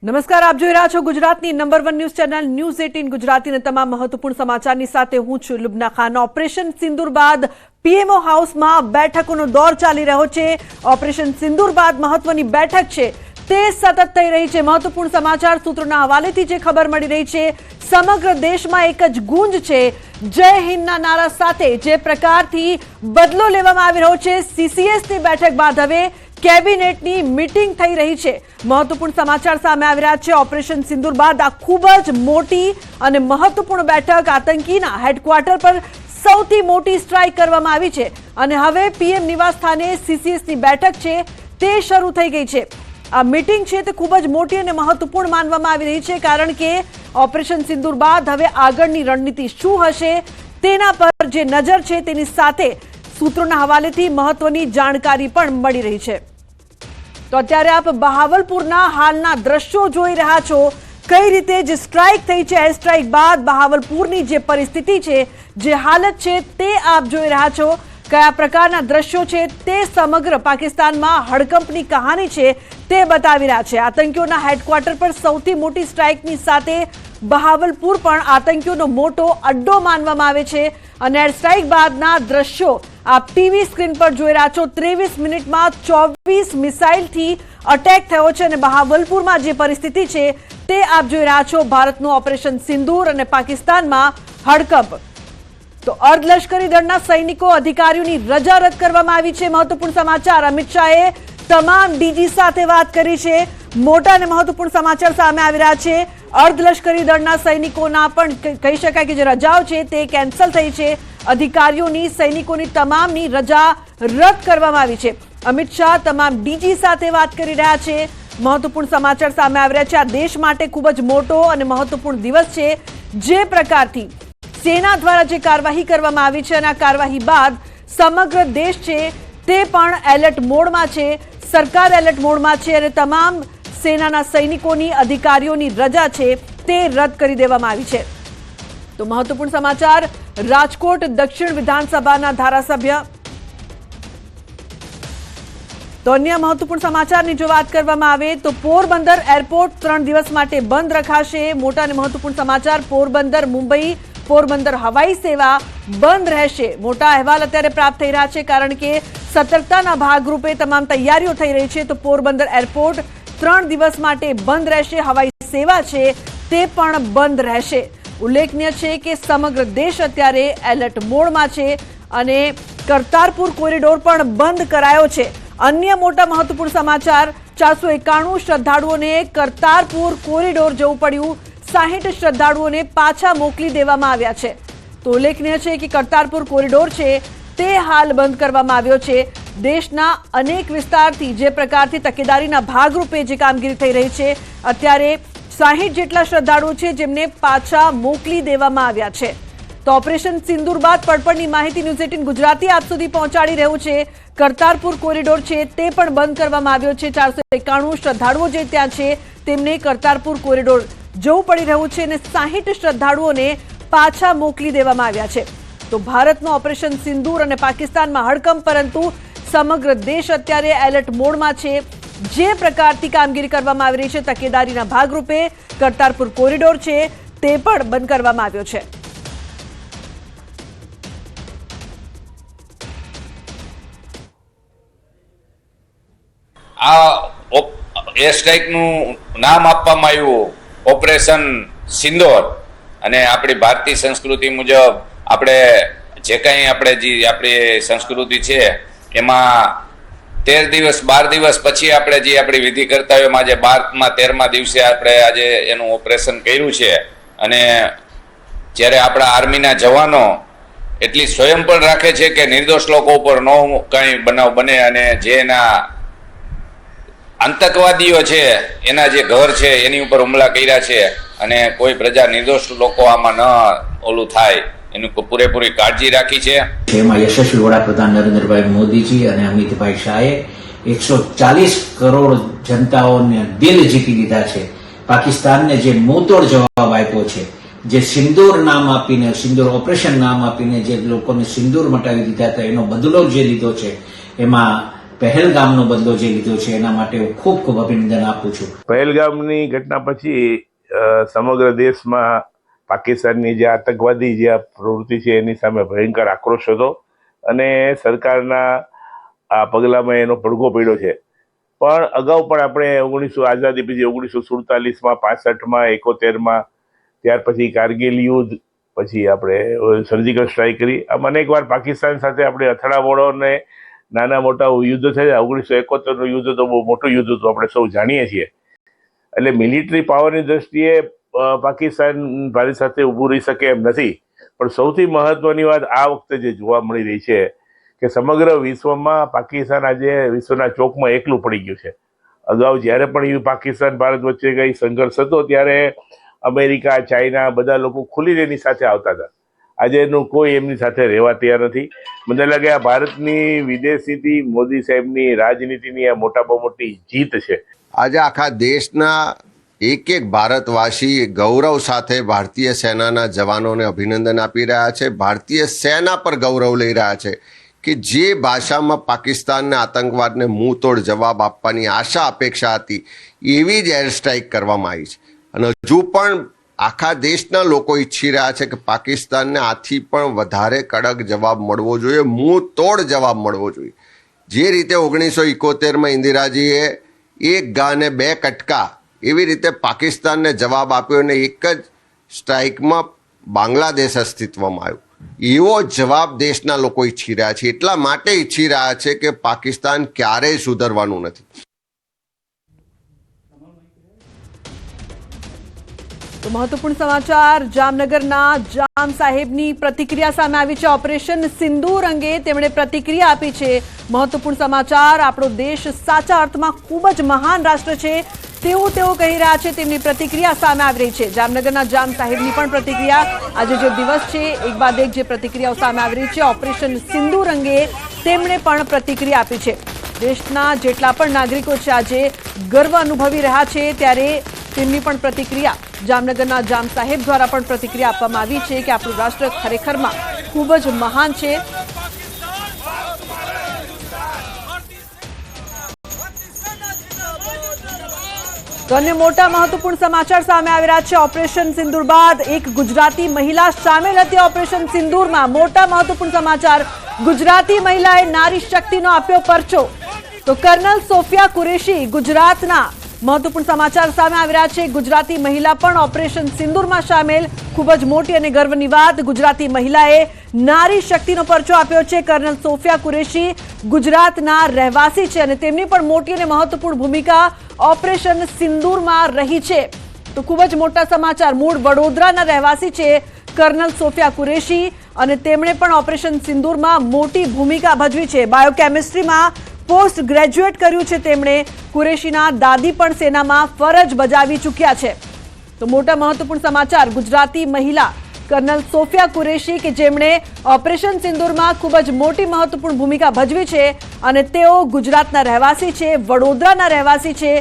નમસ્કાર, આપ જોઈ રહ્યા છો ગુજરાતની નંબર 1 ન્યૂઝ ચેનલ ન્યૂઝ 18 ગુજરાતીના તમામ મહત્વપૂર્ણ સમાચારની સાથે હું છું લુબના ખાન। ઓપરેશન સિંદૂર બાદ પીએમઓ હાઉસમાં બેઠકોનો દોર ચાલી રહ્યો છે। ઓપરેશન સિંદૂર બાદ મહત્વની બેઠક છે તે સતત થઈ રહી છે। મહત્વપૂર્ણ સમાચાર સૂત્રોના હવાલેથી જે ખબર મળી રહી છે, સમગ્ર દેશમાં એક જ ગુંજ છે। જય હિન્દના નારા સાથે જે પ્રકારથી બદલો લેવામાં આવી રહ્યો છે, સીસીએસની બેઠક બાદ હવે કેબિનેટની મીટિંગ થઈ રહી છે। મહત્વપૂર્ણ સમાચાર સામે આવી રહ્યા છે। ઓપરેશન સિંદૂર બાદ આ ખૂબ જ મોટી અને મહત્વપૂર્ણ બેઠક, આતંકીના હેડક્વાર્ટર પર સૌથી મોટી સ્ટ્રાઇક કરવામાં આવી છે અને હવે પીએમ નિવાસ સ્થાને સીસીએસની બેઠક છે તે શરૂ થઈ ગઈ છે। આ મીટિંગ છે તે ખૂબ જ મોટી અને મહત્વપૂર્ણ માનવામાં આવી રહી છે, કારણ કે ઓપરેશન સિંદૂર બાદ હવે આગળની રણનીતિ શું હશે તેના પર જે નજર છે તેની સાથે સૂત્રોના હવાલેથી મહત્વની જાણકારી પણ મળી રહી છે। તો અત્યારે આપ બહાવલપુરના હાલના દ્રશ્યો જોઈ રહ્યા છો, કઈ રીતે જે સ્ટ્રાઇક થઈ છે, એર સ્ટ્રાઇક બાદ બહાવલપુરની જે પરિસ્થિતિ છે, જે હાલત છે તે આપ જોઈ રહ્યા છો। કયા પ્રકારના દ્રશ્યો છે તે સમગ્ર પાકિસ્તાનમાં હડકંપની કહાની છે તે બતાવી રહ્યા છે। આતંકીઓના હેડક્વાર્ટર પર સૌથી મોટી સ્ટ્રાઇકની સાથે બહાવલપુર પણ આતંકીઓનો મોટો અડ્ડો માનવામાં આવે છે અને એર સ્ટ્રાઇક બાદના દ્રશ્યો આપ ટીવી સ્ક્રીન પર જોઈ રહ્યા છો। 23 મિનિટમાં 24 મિસાઇલથી અટેક થયો છે અને બહાવલપુરમાં જે પરિસ્થિતિ છે તે આપ જોઈ રહ્યા છો। ભારતનું ઓપરેશન સિંદૂર અને પાકિસ્તાનમાં હડકંપ। તો અર્ધલશ્કરી દળના સૈનિકો અધિકારીઓની રજા રદ કરવામાં આવી છે। મહત્વપૂર્ણ સમાચાર, અમિત શાહે તમામ ડીજી સાથે વાત કરી છે। મોટા અને મહત્વપૂર્ણ સમાચાર સામે આવી રહ્યા છે। અર્ધલશ્કરી દળના સૈનિકોના પણ કહી શકાય કે જે રજાઓ છે તે કેન્સલ થઈ છે। અધિકારીઓની, સૈનિકોની તમામની રજા રદ કરવામાં આવી છે। અમિત શાહ તમામ ડીજી સાથે વાત કરી રહ્યા છે। મહત્વપૂર્ણ સમાચાર સામે આવી રહ્યા છે। આ દેશ માટે ખૂબ જ મોટો અને મહત્વપૂર્ણ દિવસ છે। જે પ્રકારથી સેના દ્વારા જે કાર્યવાહી કરવામાં આવી છે અને આ કાર્યવાહી બાદ સમગ્ર દેશ છે તે પણ એલર્ટ મોડમાં છે, સરકાર એલર્ટ મોડમાં છે અને તમામ સેનાના સૈનિકોની, અધિકારીઓની રજા છે તે રદ કરી દેવામાં આવી છે। તો મહત્વપૂર્ણ સમાચાર, રાજકોટ દક્ષિણ વિધાનસભાના ધારાસભ્ય। તો અન્ય મહત્વપૂર્ણ સમાચારની જો વાત કરવામાં આવે તો પોરબંદર એરપોર્ટ 3 દિવસ માટે બંધ રખાશે। મોટા અને મહત્વપૂર્ણ સમાચાર, પોરબંદર મુંબઈ પોરબંદર હવાઈ સેવા બંધ રહેશે। મોટા અહેવાલ અત્યારે પ્રાપ્ત થઈ રહ્યા છે, કારણ કે સતર્કતાના ભાગરૂપે તમામ તૈયારીઓ થઈ રહી છે। તો પોરબંદર એરપોર્ટ 3 દિવસ માટે બંધ રહેશે, હવાઈ સેવા છે તે પણ બંધ રહેશે। ઉલ્લેખનીય છે કે સમગ્ર દેશ અત્યારે એલર્ટ મોડમાં છે અને કરતારપુર કોરિડોર પણ બંધ કરાયો છે। અન્ય મોટા મહત્વપૂર્ણ સમાચાર, 491 શ્રદ્ધાળુઓને કરતારપુર કોરિડોર જવું પડ્યું, 60 શ્રદ્ધાળુઓને પાછા મોકલી દેવામાં આવ્યા છે। તો ઉલ્લેખનીય છે કે કરતારપુર કોરિડોર છે તે હાલ બંધ કરવામાં આવ્યો છે। દેશના અનેક વિસ્તારથી જે પ્રકારથી તકેદારીના ભાગરૂપે જે કામગીરી થઈ રહી છે, અત્યારે 60 જેટલા શ્રદ્ધાળુઓ છે જેમને પાછા મોકલી દેવામાં આવ્યા છે। તો ઓપરેશન સિંદૂર બાદ પડપડની માહિતી ન્યૂઝ 18 ગુજરાતી આપ સુધી પહોંચાડી રહ્યું છે। કરતારપુર કોરિડોર છે તે પણ બંધ કરવામાં આવ્યો છે। 491 શ્રદ્ધાળુઓ જે ત્યાં છે તેમને કરતારપુર કોરિડોર જવું પડી રહ્યું છે અને 60 શ્રદ્ધાળુઓને પાછા મોકલી દેવામાં આવ્યા છે। તો ભારતનું ઓપરેશન સિંદૂર અને પાકિસ્તાનમાં હડકંપ, પરંતુ સમગ્ર દેશ અત્યારે એલર્ટ મોડમાં છે। જે પ્રકારથી કામગીરી કરવામાં આવી રહી છે તકેદારીના ભાગરૂપે, કરતારપુર કોરિડોર છે તે પણ બંધ કરવામાં આવ્યો છે। આ એર સ્ટ્રાઇકનું નામ આપવામાં આવ્યું ઓપરેશન સિંદૂર અને આપણી ભારતીય સંસ્કૃતિ મુજબ આપણે જે કંઈ આપણી સંસ્કૃતિ છે એમાં 13 દિવસ 12 દિવસ પછી આપણે જે આપણી વિધિ કરતા હોય એમાં આજે 13મા દિવસે આપણે આજે એનું ઓપરેશન કર્યું છે। અને જ્યારે આપણા આર્મીના જવાનો એટલી સ્વયં પણ રાખે છે કે નિર્દોષ લોકો ઉપર ન કંઈ બનાવ બને અને જે એના આતંકવાદીઓ છે એના જે ઘર છે એની ઉપર હુમલા કર્યા છે અને કોઈ પ્રજા નિર્દોષ લોકો આમાં ન ઓલું થાય એની પૂરેપૂરી કાળજી રાખી છે। એમાં યશસ્વી વડાપ્રધાન નરેન્દ્રભાઈ મોદીજી અને અમિતભાઈ શાહે 140 કરોડ જનતાઓને દિલ જીતી લીધા છે। પાકિસ્તાનને જે મુંહતોડ જવાબ આપ્યો છે, જે સિંદૂર નામ આપીને, સિંદૂર ઓપરેશન નામ આપીને જે લોકોને સિંદૂર મટાવી દીધા હતા, એનો બદલો જે લીધો છે, એમાં પહેલગામનો બદલો જે લીધો છે એના માટે હું ખૂબ ખૂબ અભિનંદન આપું છું. પહેલગામની ઘટના પછી સમગ્ર દેશમાં પાકિસ્તાનની જે આતંકવાદી જે આ પ્રવૃત્તિ છે એની સામે ભયંકર આક્રોશ હતો અને સરકારના આ પગલામાં એનો પડઘો પડ્યો છે. પણ અગાઉ પણ આપણે આઝાદી પછી 1947માં, 65માં, 71માં, ત્યાર પછી કારગિલ યુદ્ધ, પછી આપણે સર્જિકલ સ્ટ્રાઇક કરી. આમ અનેક વાર પાકિસ્તાન સાથે આપણે અથડામણો અને નાના મોટા યુદ્ધ થયા. 1971નું યુદ્ધ તો બહુ મોટું યુદ્ધ હતું, આપણે સૌ જાણીએ છીએ. એટલે મિલિટરી પાવરની દ્રષ્ટિએ પાકિસ્તાન ભારત સાથે ઊભું રહી શકે એમ નથી. પણ સૌથી મહત્વની વાત આ વખતે જે જોવા મળી રહી છે કે સમગ્ર વિશ્વમાં પાકિસ્તાન આજે વિશ્વના ચોકમાં એકલું પડી ગયું છે. અગાઉ જ્યારે પણ પાકિસ્તાન ભારત વચ્ચે કઈ સંઘર્ષ હતો ત્યારે અમેરિકા, ચાઇના બધા લોકો ખુલીને એની સાથે આવતા હતા. આજે એનું કોઈ એમની સાથે રહેવા તૈયાર નથી. મને લાગે આ ભારતની વિદેશ નીતિ, મોદી સાહેબની રાજનીતિની આ મોટામાં મોટી જીત છે. આજે આખા દેશના એક ભારતવાસી ગૌરવ સાથે ભારતીય સેનાના જવાનોને અભિનંદન આપી રહ્યા છે. ભારતીય સેના પર ગૌરવ લઈ રહ્યા છે કે જે ભાષામાં પાકિસ્તાનને આતંકવાદને મુંહતોડ જવાબ આપવાની આશા અપેક્ષા હતી એવી જ એર સ્ટ્રાઇક કરવામાં આવી છે. અને હજુ પણ આખા દેશના લોકો ઈચ્છી રહ્યા છે કે પાકિસ્તાનને આથી પણ વધારે કડક જવાબ મળવો જોઈએ, મુંહતોડ જવાબ મળવો જોઈએ. જે રીતે 1971માં ઇન્દિરાજીએ એક ગાને બે કટકા એવી રીતે પાકિસ્તાનને જવાબ આપ્યો અને એક જ સ્ટ્રાઇકમાં બાંગ્લાદેશ અસ્તિત્વમાં આવ્યું. એવો જવાબ દેશના લોકો ઈચ્છી રહ્યા છે. એટલા માટે ઈચ્છી રહ્યા છે કે પાકિસ્તાન ક્યારેય સુધરવાનું નથી. તો મહત્વપૂર્ણ સમાચાર જામનગરના જામ સાહેબની પ્રતિક્રિયા સામે આવી છે. ઓપરેશન સિંદૂર અંગે તેમણે પ્રતિક્રિયા આપી છે. મહત્વપૂર્ણ સમાચાર, આપણો દેશ સાચા અર્થમાં ખૂબ જ મહાન રાષ્ટ્ર છે તેવું તેઓ કહી રહ્યા છે. તેમની પ્રતિક્રિયા સામે આવી રહી છે. જામનગરના જામ સાહેબની પણ પ્રતિક્રિયા, આજે જે દિવસ છે એક બાદ એક જે પ્રતિક્રિયાઓ સામે આવી રહી છે. ઓપરેશન સિંદૂર અંગે તેમણે પણ પ્રતિક્રિયા આપી છે. દેશના જેટલા પણ નાગરિકો છે આજે ગર્વ અનુભવી રહ્યા છે ત્યારે તેમની પણ પ્રતિક્રિયા જામનગરના જામ સાહેબ દ્વારા પણ પ્રતિક્રિયા આપવામાં આવી છે કે આપણું રાષ્ટ્ર ખરેખરમાં ખૂબ જ મહાન છે. તો અન્ય મોટા મહત્વપૂર્ણ સમાચાર સામે આવી રહ્યા છે. ઓપરેશન સિંદૂર બાદ એક ગુજરાતી મહિલા સામેલ હતી ઓપરેશન સિંદૂરમાં. મોટા મહત્વપૂર્ણ સમાચાર, ગુજરાતી મહિલાએ નારી શક્તિનો આપ્યો પરચો. તો કર્નલ સોફિયા કુરેશી ગુજરાતના મહત્વપૂર્ણ સમાચાર સામે આવી રહ્યા છે. ગુજરાતી મહિલા પણ ઓપરેશન સિંદૂરમાં સામેલ. ખૂબ જ મોટી અને ગર્વની વાત, ગુજરાતી મહિલાએ નારી શક્તિનો પરચો આપ્યો છે. કર્નલ સોફિયા કુરેશી ગુજરાતના રહેવાસી છે અને તેમની પણ મોટી અને મહત્વપૂર્ણ ભૂમિકા ઓપરેશન સિંદૂરમાં રહી છે. તો ખૂબ જ મોટા સમાચાર, મૂળ વડોદરાના રહેવાસી છે કર્નલ સોફિયા કુરેશી અને તેમણે પણ ઓપરેશન સિંદૂરમાં મોટી ભૂમિકા ભજવી છે. બાયોકેમિસ્ટ્રીમાં પોસ્ટ ગ્રેજ્યુએટ કર્યું છે તેમણે. કુરેશીના દાદી પણ સેનામાં ફરજ બજાવી ચૂક્યા છે. તો મોટા મહત્વપૂર્ણ સમાચાર, ગુજરાતી મહિલા કર્નલ સોફિયા કુરેશી કે જેમણે ઓપરેશન સિંદૂરમાં ખૂબ જ મોટી મહત્વપૂર્ણ ભૂમિકા ભજવી છે અને તેઓ ગુજરાતના રહેવાસી છે, વડોદરાના રહેવાસી છે.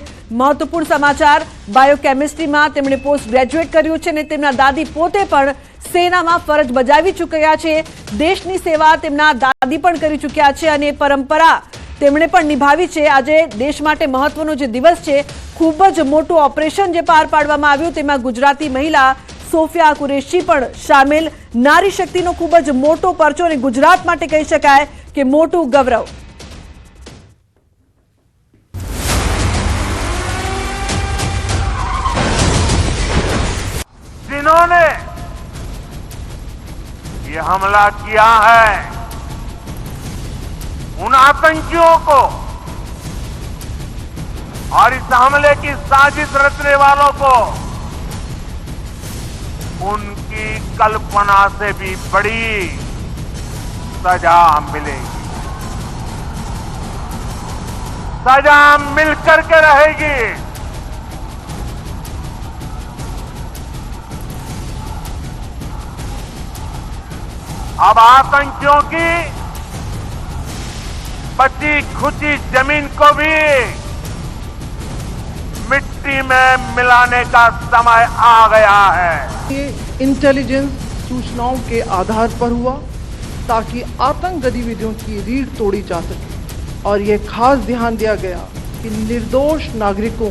મહત્વપૂર્ણ સમાચાર, બાયોકેમિસ્ટ્રીમાં તેમણે પોસ્ટ ગ્રેજ્યુએટ કર્યું છે અને તેમના દાદી પોતે પણ સેનામાં ફરજ બજાવી ચૂક્યા છે. દેશની સેવા તેમના દાદી પણ કરી ચૂક્યા છે અને પરંપરા તેમણે પણ નિભાવી છે. આજે દેશ માટે મહત્વનો જે દિવસ છે, ખૂબ જ મોટું ઓપરેશન જે પાર પાડવામાં આવ્યું તેમાં ગુજરાતી મહિલા સોફિયા કુરેશી પણ સામેલ. નારી શક્તિનો ખૂબ જ મોટો પરચો અને ગુજરાત માટે કહી શકાય કે મોટું ગૌરવ. जिन्होंने ये हमला किया है उन आतंकियों को और इस हमले की साजिश रचने वालों को उनकी कल्पना से भी बड़ी सजा मिलेगी. सजा मिलकर के रहेगी. अब आतंकियों की बची खुची जमीन को भी मिट्टी में मिलाने का समय आ गया है. ये इंटेलिजेंस सूचनाओं के आधार पर हुआ ताकि आतंक गतिविधियों की रीढ़ तोड़ी जा सके. और ये खास ध्यान दिया गया कि निर्दोष नागरिकों